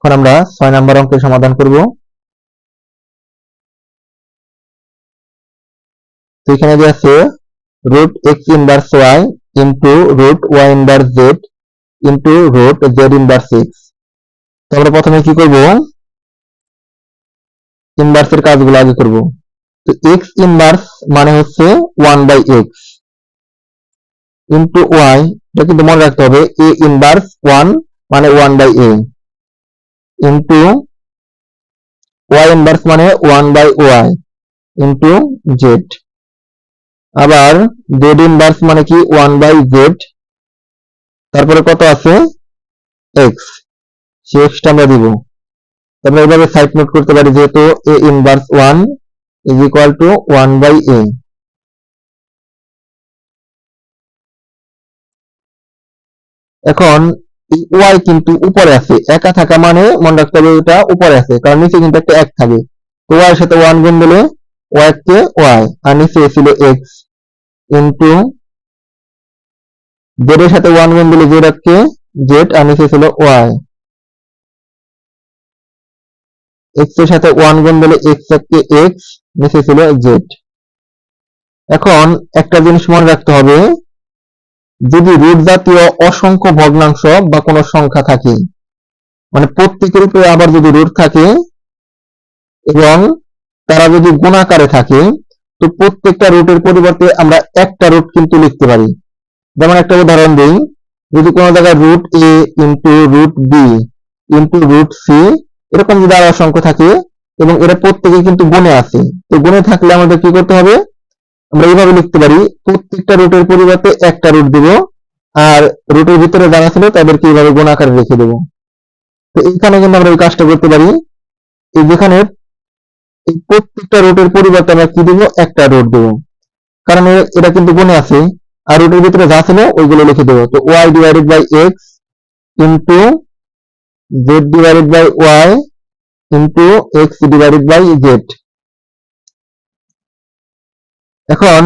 এখন আমরা 6 নম্বর অঙ্কের সমাধান করব। তো এখানে দেওয়া আছে root x inverse y into root y inverse z into root z inverse x. তো আমরা প্রথমে কি করব, ইনভার্সের কাজগুলো আগে করব। তো এক্স ইনভার্স মানে হচ্ছে 1/x ইন্টু ওয়াই, এটা কিন্তু মনে রাখতে হবে, এ ইনভার্স 1 মানে 1/a ইন্টু ওয়াই ইনভার্স মানে 1/y ইন্টু জেড, আবার জেড ইনভার্স মানে কি 1/z, তারপরে কত আছে এক্স, সে এক্সটা আমরা দিব। আমরা এইভাবে সাইড নোট করতে পারি, যেহেতু A inverse 1 is equal to 1/a। এখন ওয়াই কিন্তু উপরে আছে, একা থাকা মানে মনে রাখতে হবে এটা উপরে আছে, কারণ নিচে কিন্তু একটা এক থাকে। তো ওয়াই এর সাথে 1 গুণ দিলে ওয়াই কে ওয়াই, আর নিচে ছিল এক্স ইন্টু জেড এর সাথে 1 গুণ দিলে জেড কে জেড, আর নিচে ছিল ওয়াই। এক্স এর সাথে 1 গুণ দিলে এক্স কে এক্স, নিচে ছিল জেড। এখন একটা জিনিস মনে রাখতে হবে, যদি রুট জাতীয় অসংখ্য ভগ্নাংশ বা কোনো সংখ্যা থাকে, মানে প্রত্যেকের উপরে আবার যদি রুট থাকে এবং তারা যদি গুণাকারে থাকে, তো প্রত্যেকটা রুটের পরিবর্তে আমরা একটা রুট কিন্তু লিখতে পারি। যেমন একটা উদাহরণ দিই, যদি কোনো জায়গায় root A into root B into root C এরকম যদি আরো অসংখ্য থাকে এবং এরা প্রত্যেকে কিন্তু গুণে আছে, তো গুণে থাকলে আমাদের কি করতে হবে, আমরা এইভাবে লিখতে পারি, প্রত্যেকটা রুটের পরিবর্তে একটা রুট দিব, আর রুটের ভিতরে যারা ছিল তাদেরকে এইভাবে গুণ আকারে রেখে দেব। তো এইখানে কিন্তু আমরা এই কাজটা করতে পারি, এই যেখানে এই প্রত্যেকটা রুটের পরিবর্তে আমরা কি দেব, একটা রুট দেব, কারণ এটা কিন্তু গুণে আছে, আর রুটের ভিতরে যা ছিল ওইগুলো লিখে দেবো। তো y divided by x into z divided by y into x divided by z. এখন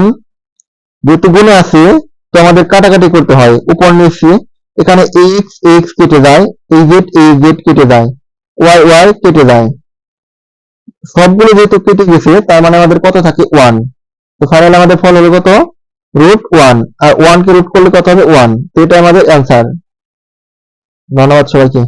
যেহেতু গুণে আছে, তো আমাদের কাটাকাটি করতে হয়, উপর নিচে এখানে এক্স এক্স কেটে যায়, এই জেড কেটে যায়, ওয়াই ওয়াই কেটে যায়, সবগুলো যেহেতু কেটে গেছে তার মানে আমাদের কত থাকে 1। তো ফাইনালি আমাদের ফল হবে কত, √1, আর 1 কে রুট করলে কত হবে 1। তো এটা আমাদের অ্যান্সার। ধন্যবাদ সবাইকে।